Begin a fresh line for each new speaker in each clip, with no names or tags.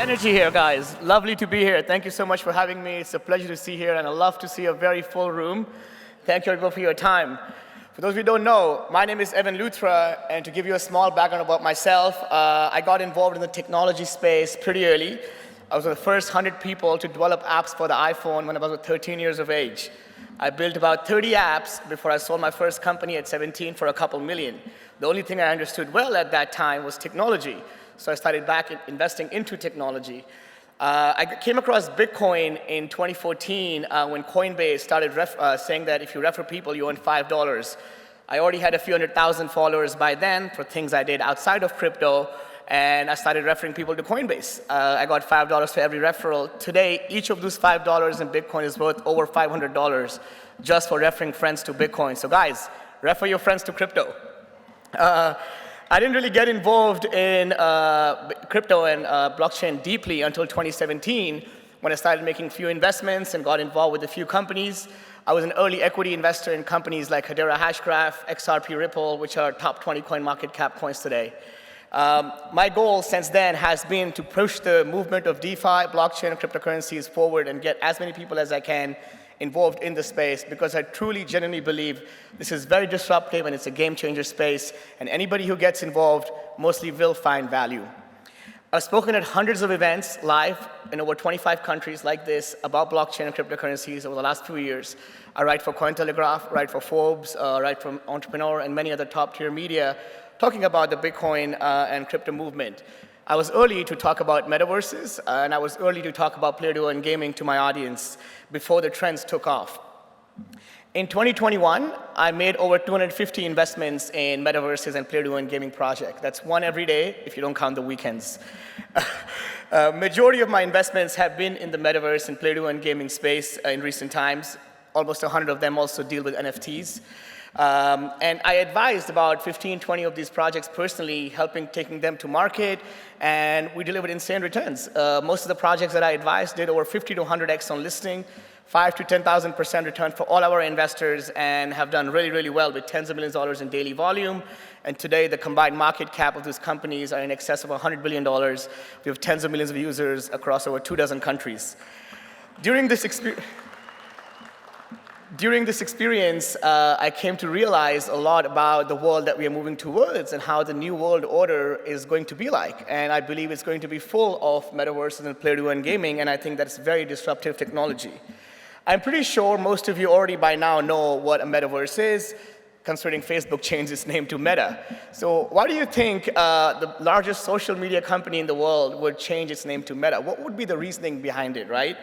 energy here, guys. Lovely to be here. Thank you so much for having me. It's a pleasure to see here, and I love to see a very full room. Thank you everyone for your time. For those of you who don't know, my name is Luthra, and to give you a small background about myself, I got involved in the technology space pretty early. I was one of the first 100 people to develop apps for the iPhone when I was 13 years of age. I built about 30 apps before I sold my first company at 17 for a couple million. The only thing I understood well at that time was technology. So I started back investing into technology. I came across Bitcoin in 2014 when Coinbase started saying that if you refer people, you earn $5. I already had a few 100,000 followers by then for things I did outside of crypto, and I started referring people to Coinbase. I got $5 for every referral. Today, each of those $5 in Bitcoin is worth over $500 just for referring friends to Bitcoin. So guys, refer your friends to crypto. I didn't really get involved in crypto and blockchain deeply until 2017 when I started making a few investments and got involved with a few companies. I was an early equity investor in companies like Hedera Hashgraph, XRP Ripple, which are top 20 coin market cap coins today. My goal since then has been to push the movement of DeFi, blockchain, and cryptocurrencies forward and get as many people as I can involved in the space, because I truly, genuinely believe this is very disruptive and it's a game-changer space, and anybody who gets involved mostly will find value. I've spoken at hundreds of events live in over 25 countries like this about blockchain and cryptocurrencies over the last few years. I write for Cointelegraph, write for Forbes, write for Entrepreneur, and many other top-tier media talking about the Bitcoin and crypto movement. I was early to talk about Metaverses, and I was early to talk about play-to-earn gaming to my audience before the trends took off. In 2021, I made over 250 investments in Metaverses and play-to-earn gaming projects. That's one every day if you don't count the weekends. Majority of my investments have been in the Metaverse and play-to-earn gaming space in recent times. Almost 100 of them also deal with NFTs. And I advised about 15, 20 of these projects personally, taking them to market, and we delivered insane returns. Most of the projects that I advised did over 50 to 100x on listing, 5 to 10,000% return for all our investors, and have done really, really well with tens of millions of dollars in daily volume. And today, the combined market cap of these companies are in excess of $100 billion. We have tens of millions of users across over 24 countries. During this experience, I came to realize a lot about the world that we are moving towards and how the new world order is going to be like. And I believe it's going to be full of metaverses and play-to-earn gaming, and I think that's very disruptive technology. I'm pretty sure most of you already by now know what a metaverse is, considering Facebook changed its name to Meta. So why do you think the largest social media company in the world would change its name to Meta? What would be the reasoning behind it, right?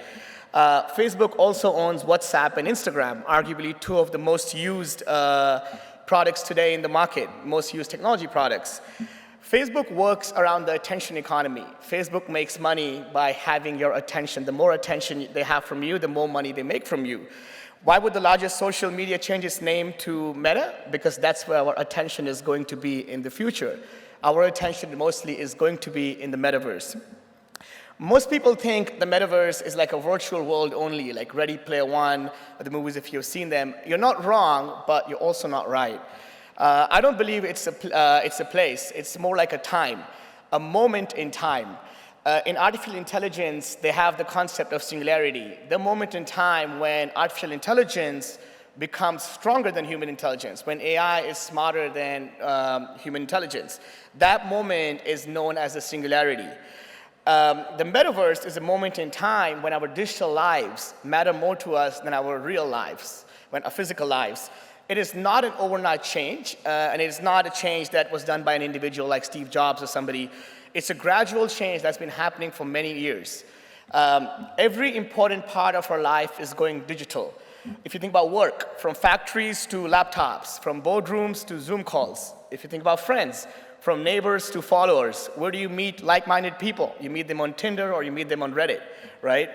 Facebook also owns WhatsApp and Instagram, arguably two of the most used products today in the market, most used technology products. Facebook works around the attention economy. Facebook makes money by having your attention. The more attention they have from you, the more money they make from you. Why would the largest social media change its name to Meta? Because that's where our attention is going to be in the future. Our attention mostly is going to be in the metaverse. Most people think the metaverse is like a virtual world only, like Ready Player One, or the movies if you've seen them. You're not wrong, but you're also not right. I don't believe it's a place. It's more like a time, a moment in time. In artificial intelligence, they have the concept of singularity, the moment in time when artificial intelligence becomes stronger than human intelligence, when AI is smarter than human intelligence. That moment is known as the singularity. The metaverse is a moment in time when our digital lives matter more to us than our real lives, when our physical lives. It is not an overnight change, and it is not a change that was done by an individual like Steve Jobs or somebody. It's a gradual change that's been happening for many years. Every important part of our life is going digital. If you think about work, from factories to laptops, from boardrooms to Zoom calls. If you think about friends, from neighbors to followers, where do you meet like-minded people? You meet them on Tinder or you meet them on Reddit, right?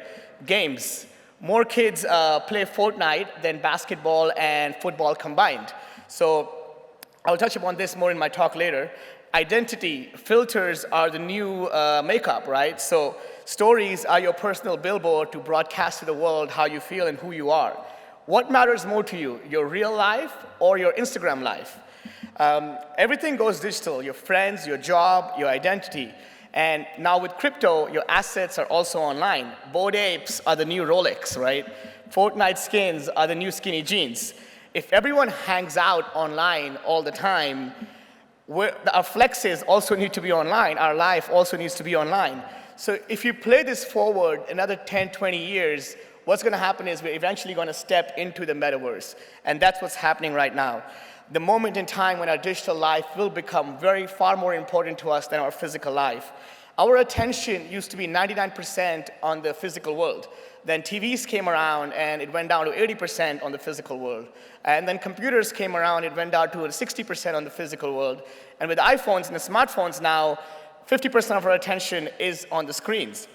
Games. More kids play Fortnite than basketball and football combined. So I'll touch upon this more in my talk later. Identity, filters are the new makeup, right? So stories are your personal billboard to broadcast to the world how you feel and who you are. What matters more to you, your real life or your Instagram life? Everything goes digital, your friends, your job, your identity. And now with crypto, your assets are also online. Bored apes are the new Rolex, right? Fortnite skins are the new skinny jeans. If everyone hangs out online all the time, our flexes also need to be online. Our life also needs to be online. So if you play this forward another 10, 20 years, what's going to happen is we're eventually going to step into the metaverse. And that's what's happening right now. The moment in time when our digital life will become far more important to us than our physical life. Our attention used to be 99% on the physical world. Then TVs came around and it went down to 80% on the physical world. And then computers came around, it went down to 60% on the physical world. And with iPhones and the smartphones now, 50% of our attention is on the screens.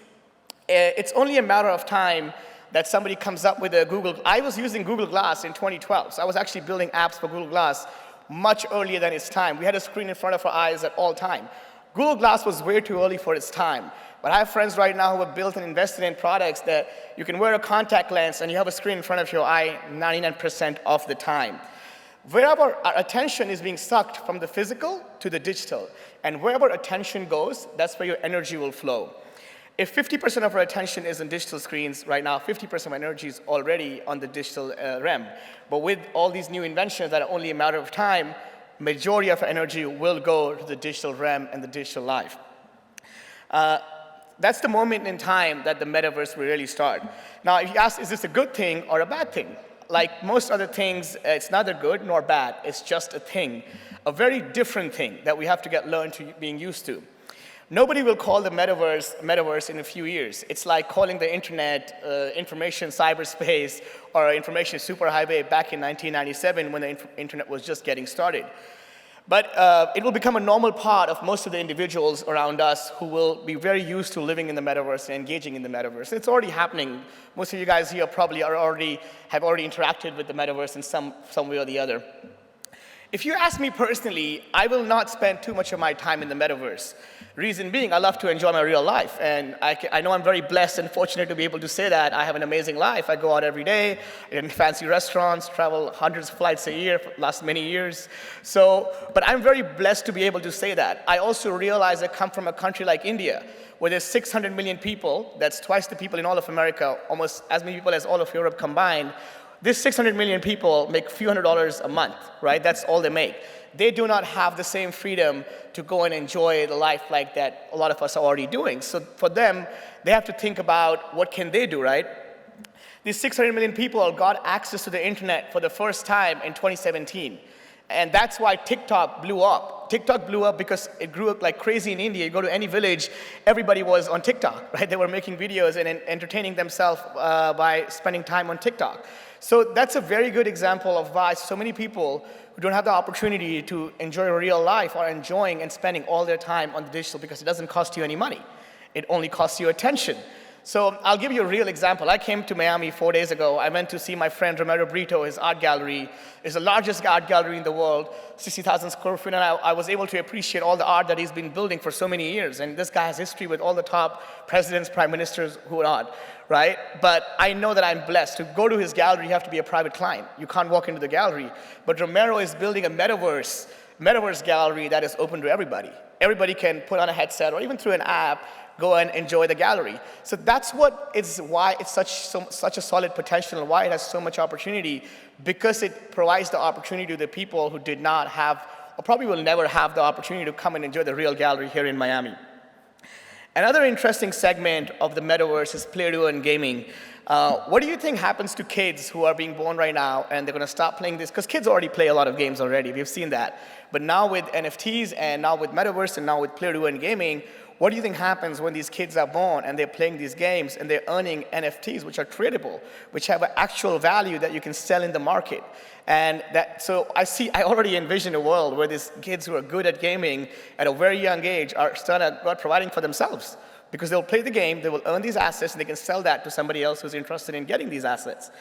It's only a matter of time that somebody comes up with a I was using Google Glass in 2012, so I was actually building apps for Google Glass much earlier than its time. We had a screen in front of our eyes at all time. Google Glass was way too early for its time. But I have friends right now who have built and invested in products that you can wear a contact lens and you have a screen in front of your eye 99% of the time. Wherever our attention is being sucked from the physical to the digital, and wherever attention goes, that's where your energy will flow. If 50% of our attention is on digital screens right now, 50% of energy is already on the digital realm. But with all these new inventions that are only a matter of time, majority of our energy will go to the digital realm and the digital life. That's the moment in time that the metaverse will really start. Now, if you ask, is this a good thing or a bad thing? Like most other things, it's neither good nor bad. It's just a thing, a very different thing that we have to get learned to being used to. Nobody will call the metaverse in a few years. It's like calling the internet information cyberspace or information superhighway back in 1997 when the internet was just getting started. But it will become a normal part of most of the individuals around us who will be very used to living in the metaverse and engaging in the metaverse. It's already happening. Most of you guys here probably have already interacted with the metaverse in some way or the other. If you ask me personally, I will not spend too much of my time in the metaverse. Reason being, I love to enjoy my real life, and I know I'm very blessed and fortunate to be able to say that. I have an amazing life. I go out every day, in fancy restaurants, travel hundreds of flights a year for the last many years. But I'm very blessed to be able to say that. I also realize I come from a country like India, where there's 600 million people. That's twice the people in all of America, almost as many people as all of Europe combined. These 600 million people make a few $100s a month, right? That's all they make. They do not have the same freedom to go and enjoy the life like that a lot of us are already doing. So for them, they have to think about what can they do, right? These 600 million people got access to the internet for the first time in 2017. And that's why TikTok blew up. TikTok blew up because it grew up like crazy in India. You go to any village, everybody was on TikTok, right? They were making videos and entertaining themselves by spending time on TikTok. So that's a very good example of why so many people who don't have the opportunity to enjoy real life are enjoying and spending all their time on the digital because it doesn't cost you any money. It only costs you attention. So I'll give you a real example. I came to Miami 4 days ago. I went to see my friend Romero Brito, his art gallery. It's the largest art gallery in the world, 60,000 square feet, and I was able to appreciate all the art that he's been building for so many years. And this guy has history with all the top presidents, prime ministers, who not, right? But I know that I'm blessed. To go to his gallery, you have to be a private client. You can't walk into the gallery. But Romero is building a metaverse gallery that is open to everybody. Everybody can put on a headset or even through an app, go and enjoy the gallery. So that's why it's such a solid potential and why it has so much opportunity, because it provides the opportunity to the people who did not have, or probably will never have the opportunity to come and enjoy the real gallery here in Miami. Another interesting segment of the metaverse is play-to-earn gaming. What do you think happens to kids who are being born right now and they're going to stop playing this? Because kids already play a lot of games already. We've seen that. But now with NFTs and now with metaverse and now with play-to-earn gaming, what do you think happens when these kids are born and they're playing these games and they're earning NFTs, which are tradable, which have an actual value that you can sell in the market? And so I already envision a world where these kids who are good at gaming at a very young age are providing for themselves, because they'll play the game, they will earn these assets, and they can sell that to somebody else who's interested in getting these assets.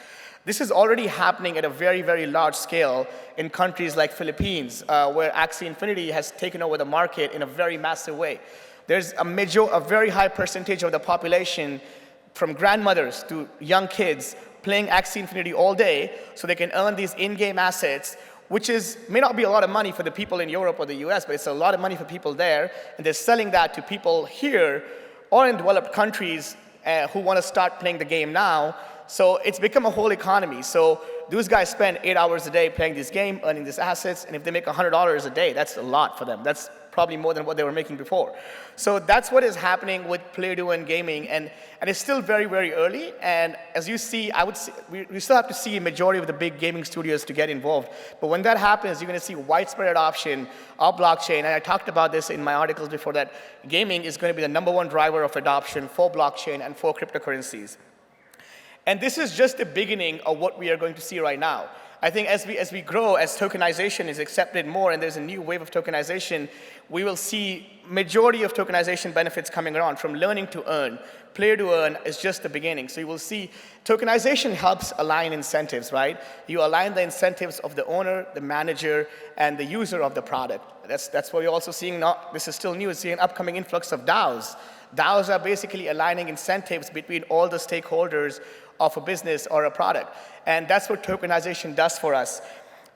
This is already happening at a very, very large scale in countries like Philippines, where Axie Infinity has taken over the market in a very massive way. There's a very high percentage of the population, from grandmothers to young kids, playing Axie Infinity all day so they can earn these in-game assets which may not be a lot of money for the people in Europe or the US, but it's a lot of money for people there, and they're selling that to people here or in developed countries who want to start playing the game now. So it's become a whole economy. So those guys spend 8 hours a day playing this game, earning these assets, and if they make $100 a day, that's a lot for them. That's probably more than what they were making before. So that's what is happening with play-to-earn gaming, and it's still very, very early. And as you see, we still have to see a majority of the big gaming studios to get involved. But when that happens, you're going to see widespread adoption of blockchain. And I talked about this in my articles before, that gaming is going to be the #1 driver of adoption for blockchain and for cryptocurrencies. And this is just the beginning of what we are going to see right now. I think as we grow, as tokenization is accepted more and there's a new wave of tokenization, we will see majority of tokenization benefits coming around, from learning to earn. Play to earn is just the beginning. So you will see tokenization helps align incentives, right? You align the incentives of the owner, the manager, and the user of the product. That's what we're also seeing now. This is still new. We're seeing an upcoming influx of DAOs. DAOs are basically aligning incentives between all the stakeholders of a business or a product. And that's what tokenization does for us.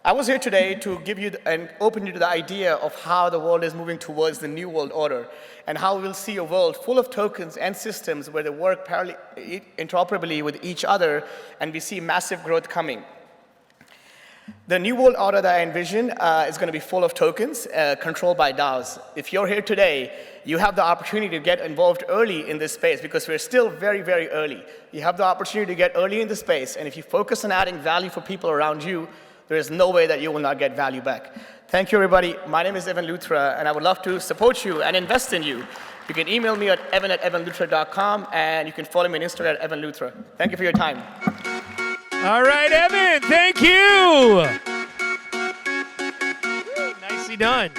I was here today to give you and open you to the idea of how the world is moving towards the new world order, and how we'll see a world full of tokens and systems where they work interoperably with each other, and we see massive growth coming. The new world order that I envision is going to be full of tokens controlled by DAOs. If you're here today, you have the opportunity to get involved early in this space, because we're still very, very early. You have the opportunity to get early in the space, and if you focus on adding value for people around you, there is no way that you will not get value back. Thank you, everybody. My name is Evan Luthra, and I would love to support you and invest in you. You can email me at evan@evanluthra.com, and you can follow me on Instagram at evanluthra. Thank you for your time.
All right, Evan, thank you. Nicely done.